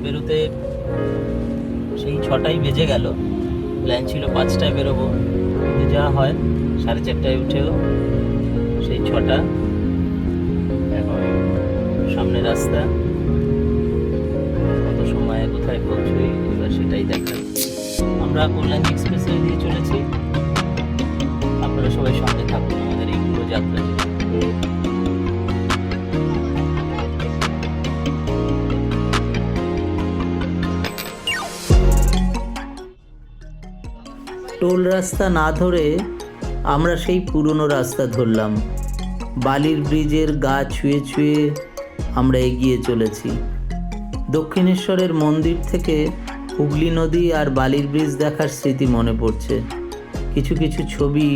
বেরোতে সেই 6টাই বেজে গেল। প্ল্যান ছিল 5টায় বেরোবো, কিন্তু যা হয় 4:30টায় উঠেও সেই 6টা। এখন সামনে রাস্তা, কত সময়ে কোথায় পৌঁছই এবার সেটাই দেখার। আমরা কল্যাণী এক্সপ্রেসে দিয়ে চলেছি, আপনারা সবাই সঙ্গে থাকুন আমাদের এই পুরো যাত্রা। টোল রাস্তা না ধরে আমরা সেই পুরনো রাস্তা ধরলাম। বালির ব্রিজের গা ছুঁয়ে ছুঁয়ে আমরা এগিয়ে চলেছি। দক্ষিণেশ্বরের মন্দির থেকে হুগলি নদী আর বালির ব্রিজ দেখার স্মৃতি মনে পড়ছে। কিছু কিছু ছবি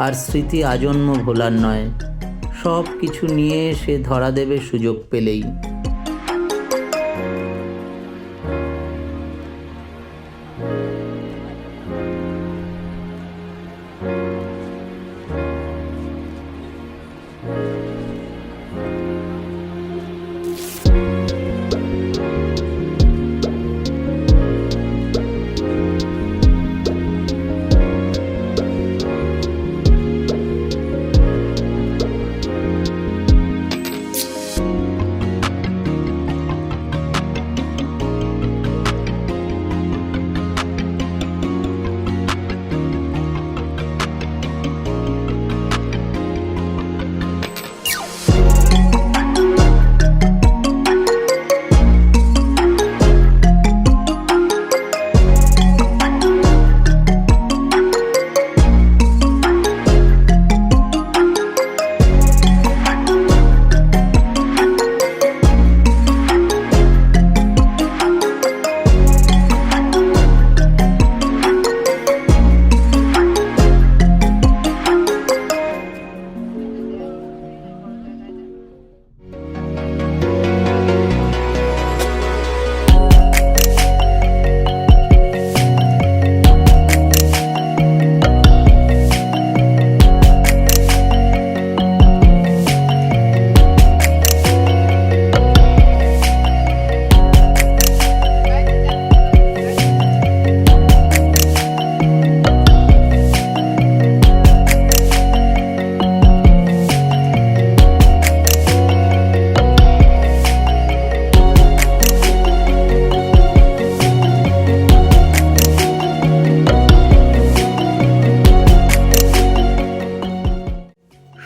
আর স্মৃতি আজন্ম ভোলার নয়। সব কিছু নিয়ে সে ধরা দেবে সুযোগ পেলেই।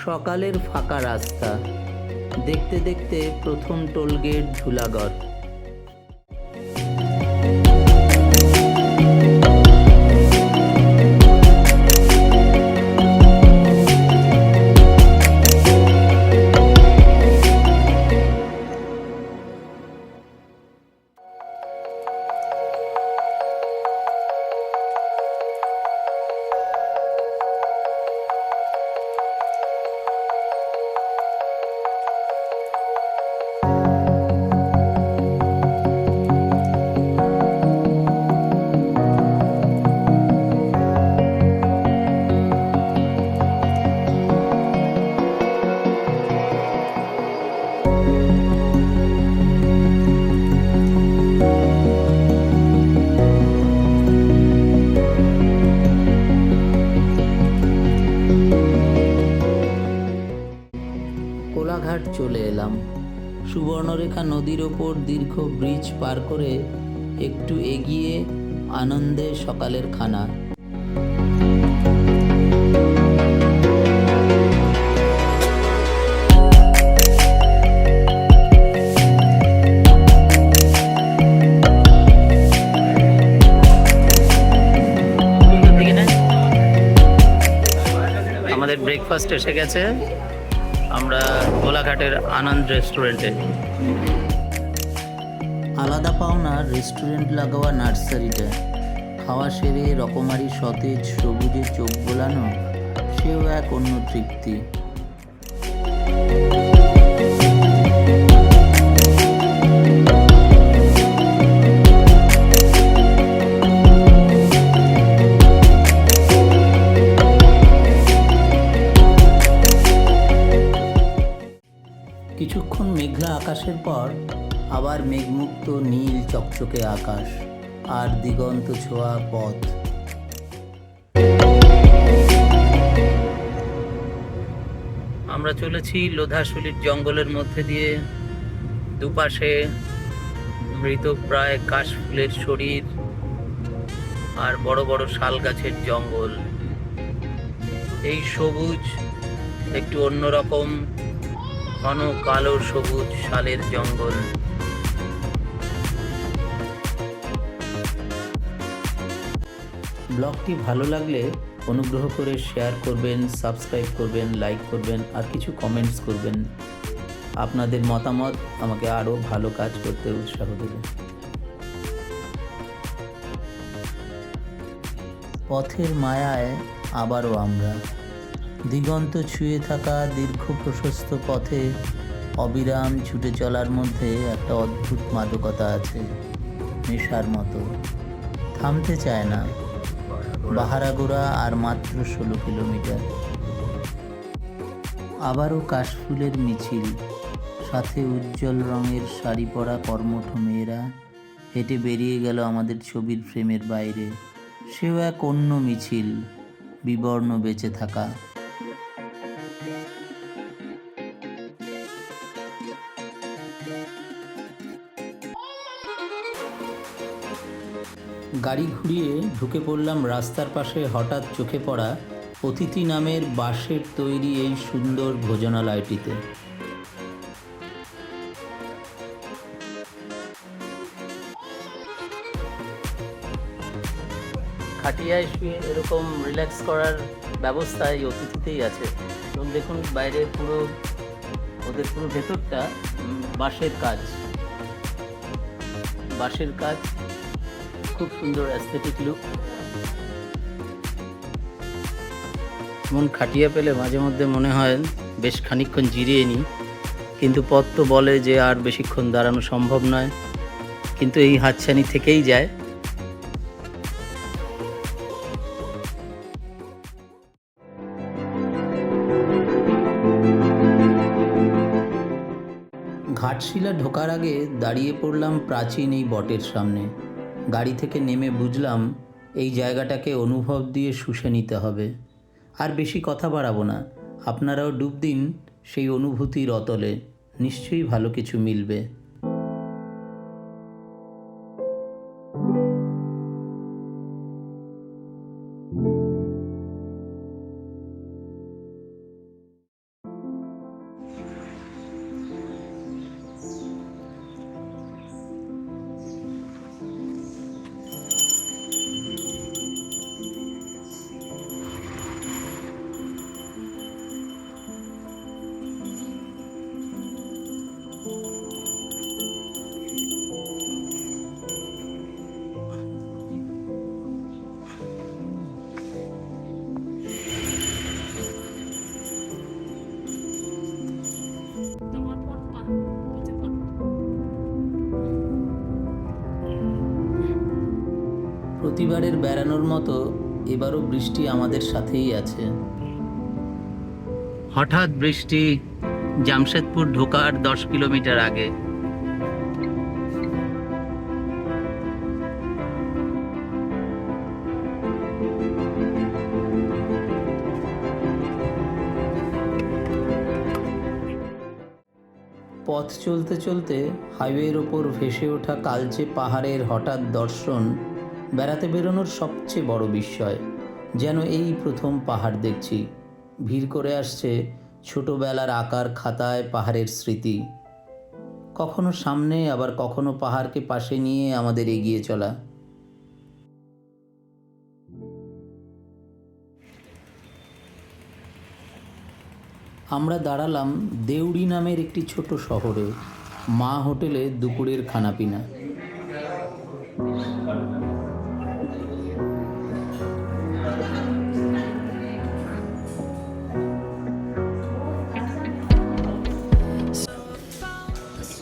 সকালের ফাঁকা রাস্তা দেখতে দেখতে প্রথম টোলগেট ধুলাগড়। কোলাঘাট চলে এলাম। সুবর্ণরেখা নদীর ওপর দীর্ঘ ব্রিজ পার করে একটু এগিয়ে আনন্দে সকালের খানা। আমাদের ব্রেকফাস্ট এসে গেছে। আমরা কোলাঘাটের আনন্দ রেস্টুরেন্টে। আলাদা পাওনা রেস্টুরেন্ট লাগোয়া নার্সারিটা। খাওয়া সেরে রকমারি সতেজ সবুজে চোখ বোলানো, সেও এক অন্য তৃপ্তি। কিছুক্ষণ মেঘলা আকাশের পর আবার মেঘমুক্ত নীল চকচকে আকাশ আর দিগন্ত ছোঁয়া পথ। আমরা চলেছি লোধাশুলির জঙ্গলের মধ্যে দিয়ে। দুপাশে মৃতপ্রায় কাশফুলের শরীর আর বড় বড় শাল গাছের জঙ্গল। এই সবুজ একটু অন্যরকম, ঘন কালো সবুজ শালের জঙ্গল। ব্লগটি ভালো লাগলে অনুগ্রহ করে শেয়ার করবেন, সাবস্ক্রাইব করবেন, লাইক করবেন আর কিছু কমেন্টস করবেন। আপনাদের মতামত আমাকে আরও ভালো কাজ করতে উৎসাহ দেবে। পথের মায়ায় আবারও আমরা। দিগন্ত ছুঁয়ে থাকা দীর্ঘ প্রশস্ত পথে অবিরাম ছুটে চলার মধ্যে একটা অদ্ভুত মাদকতা আছে, নেশার মতো। থামতে চায় না। বাহারাগোড়া আর মাত্র 16 কিলোমিটার। আবারও কাশফুলের মিছিল, সাথে উজ্জ্বল রঙের শাড়ি পরা কর্মঠ মেয়েরা হেঁটে বেরিয়ে গেল আমাদের ছবির ফ্রেমের বাইরে। সেও এক অন্য মিছিল, বিবর্ণ বেঁচে থাকা। গাড়ি ঘুরিয়ে ঢুকে পড়লাম রাস্তার পাশে হঠাৎ চোখে পড়া অতিথি নামের বাঁশের তৈরি এই সুন্দর ভোজনালয়টিতে। খাটিয়ায় শুয়ে এরকম রিল্যাক্স করার ব্যবস্থা এই অতিথিতেই আছে। এবং দেখুন বাইরে ওদের পুরো ভেতরটা বাঁশের কাজ, খুব সুন্দর অ্যাস্থেটিক লুক। মন খাটিয়া পেলে মাঝে মধ্যে মনে হয় বেশ খানিকক্ষণ জিরিয়ে নিই, কিন্তু পথ তো বলে যে আর বেশিক্ষণ দাঁড়ানো সম্ভব নয়, কিন্তু এই হাতছানি থেকেই যায়। ঘাটশিলা ঢোকার আগে দাঁড়িয়ে পড়লাম প্রাচীন এই বটের সামনে। গাড়ি থেকে নেমে বুঝলাম এই জায়গাটাকে অনুভব দিয়ে শুষে নিতে হবে। আর বেশি কথা বাড়াবো না, আপনারাও ডুব দিন সেই অনুভূতির অতলে, নিশ্চয়ই ভালো কিছু মিলবে। প্রতিবারের বেড়ানোর মতো এবারও বৃষ্টি আমাদের সাথেই আছে। হঠাৎ বৃষ্টি জামশেদপুর ঢোকার 10 কিলোমিটার আগে। পথ চলতে চলতে হাইওয়ের ওপর ভেসে ওঠা কালচে পাহাড়ের হঠাৎ দর্শন বেড়াতে বেরোনোর সবচেয়ে বড় বিস্ময়। যেন এই প্রথম পাহাড় দেখছি। ভিড় করে আসছে ছোটবেলার আঁকার খাতায় পাহাড়ের স্মৃতি। কখনো সামনে, আবার কখনো পাহাড়কে পাশে নিয়ে আমাদের এগিয়ে চলা। আমরা দাঁড়ালাম দেউড়ি নামের একটি ছোট শহরে। মা হোটেলে দুপুরের খানাপিনা।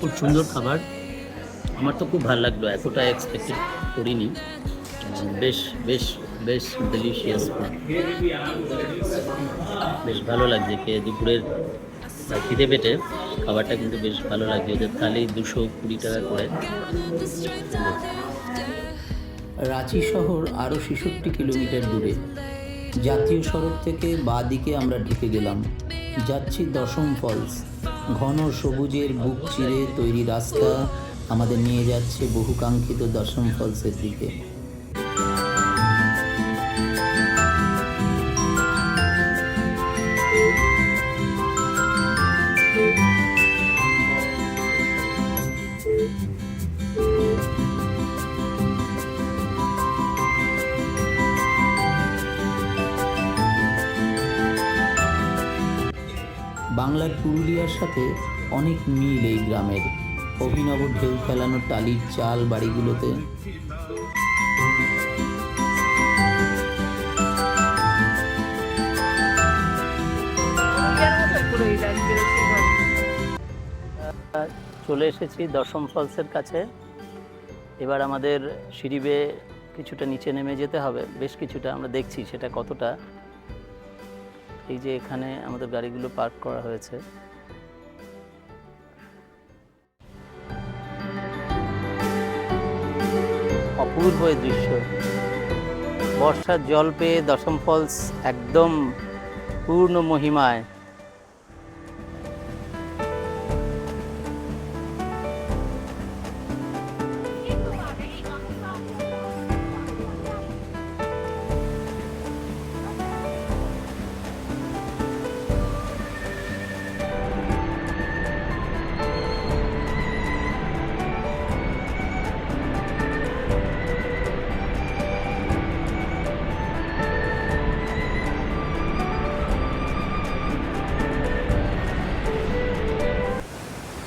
খুব সুন্দর খাবার, আমার তো খুব ভালো লাগলো, এতটা এক্সপেক্টেড করিনি। বেশ বেশ বেশ ডেলিশিয়াস ফুড, বেশ ভালো লাগছে খেয়ে। দুপুরের খিদে পেটে খাবারটা কিন্তু বেশ ভালো লাগে। ওদের থালি 220 টাকা করে। রাঁচি শহর আরও 66 কিলোমিটার দূরে। জাতীয় সড়ক থেকে বাঁ দিকে আমরা ঢুকে গেলাম। যাচ্ছি দশম ফলস। ঘন সবুজের বুক চিরে তৈরি রাস্তা আমাদের নিয়ে যাচ্ছে বহুকাঙ্ক্ষিত দশম ফলসের দিকে। বাংলার পুরুলিয়ার সাথে অনেক মিল এই গ্রামের। অভিনব ঢেউ খেলানো টালির চাল বাড়িগুলোতে। চলে এসেছি দশম ফলসের কাছে। এবার আমাদের সিঁড়ি বেয়ে কিছুটা নিচে নেমে যেতে হবে, বেশ কিছুটা। আমরা দেখছি সেটা কতটা। এই যে এখানে আমাদের গাড়িগুলো পার্ক করা হয়েছে। অপূর্ব এই দৃশ্য। বর্ষার জল পেয়ে দশম ফলস একদম পূর্ণ মহিমায়।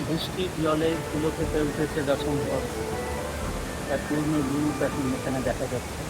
বৃষ্টির জলে ফুলো ফেটে উঠেছে দশম ফলস। তার পূর্ণ রূপ এখন এখানে দেখা যাচ্ছে।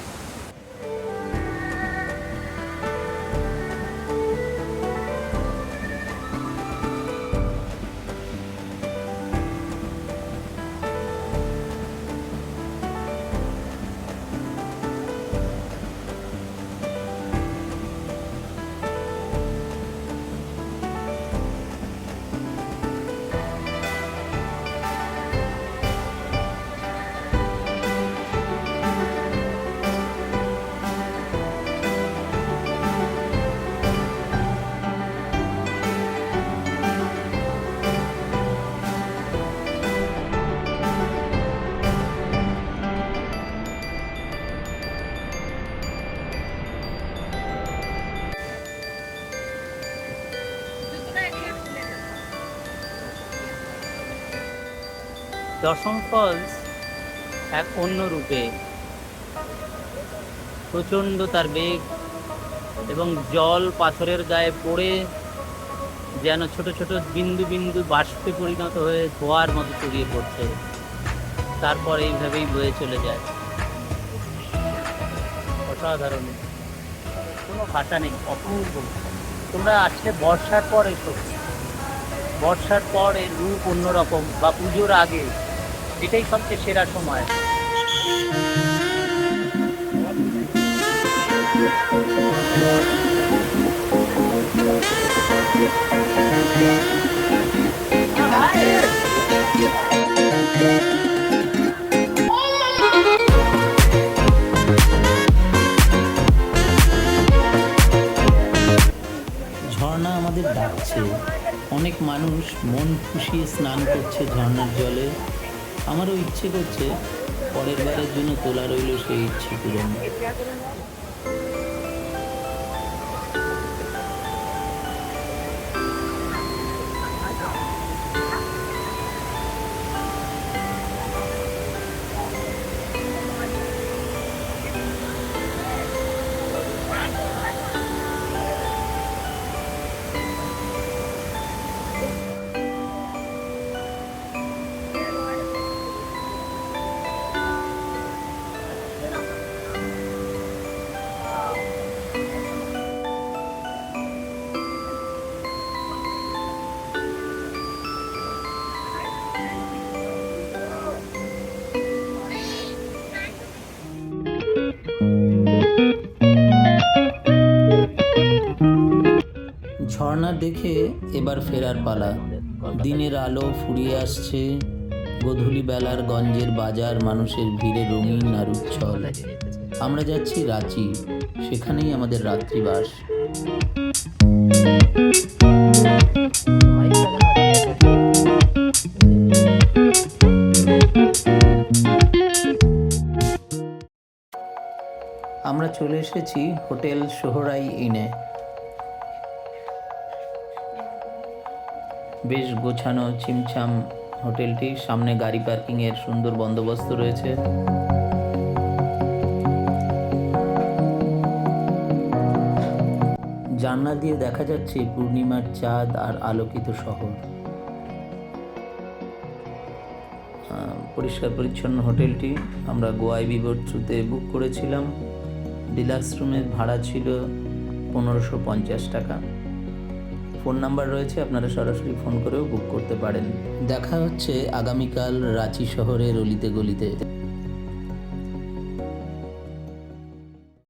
দশম ফলস এক অন্য রূপে। প্রচণ্ড তার বেগ এবং জল পাথরের গায়ে পড়ে যেন ছোট ছোট বিন্দু বিন্দু বাষ্পে পরিণত হয়ে ধোয়ার মতো ছড়িয়ে পড়ছে, তারপর এইভাবেই বয়ে চলে যায়। অসাধারণ, কোনো ভাষা নেই, অপূর্ব। তোমরা আসলে বর্ষার পর এসো। বর্ষার পর এর রূপ অন্যরকম, বা পুজোর আগে, এটাই সবচেয়ে সেরা সময়। ঝর্ণা আমাদের ডাকছে। অনেক মানুষ মন খুশিয়ে স্নান করছে ঝর্ণার জলে। আমারও ইচ্ছে করছে পরের বারের জন্য তোলা রইল সেই ইচ্ছে পূরণ। ঝর্ণা দেখে এবার ফেরার পালা। দিনের আলো ফুরিয়ে আসছে, গোধূলি বেলার গঞ্জের বাজার মানুষের ভিড়ে রঙিন আর উচ্ছল। আমরা যাচ্ছি রাঁচি, সেখানেই আমাদের রাত্রিবাস। আমরা চলে এসেছি হোটেল সোহরাই ইনে। বেশ গোছানো ছিমছাম হোটেলটি, সামনে গাড়ি পার্কিংয়ের সুন্দর বন্দোবস্ত রয়েছে। জানলা দিয়ে দেখা যাচ্ছে পূর্ণিমার চাঁদ আর আলোকিত শহর। পরিষ্কার পরিচ্ছন্ন হোটেলটি আমরা গোয়াই বিবোর থ্রুতে বুক করেছিলাম। ডিলাক্স রুমের ভাড়া ছিল 1550 টাকা। ফোন নাম্বার রয়েছে, আপনারা সরাসরি ফোন করেও বুক করতে পারেন। দেখা হচ্ছে আগামীকাল রাঁচি শহরের অলিতে গলিতে।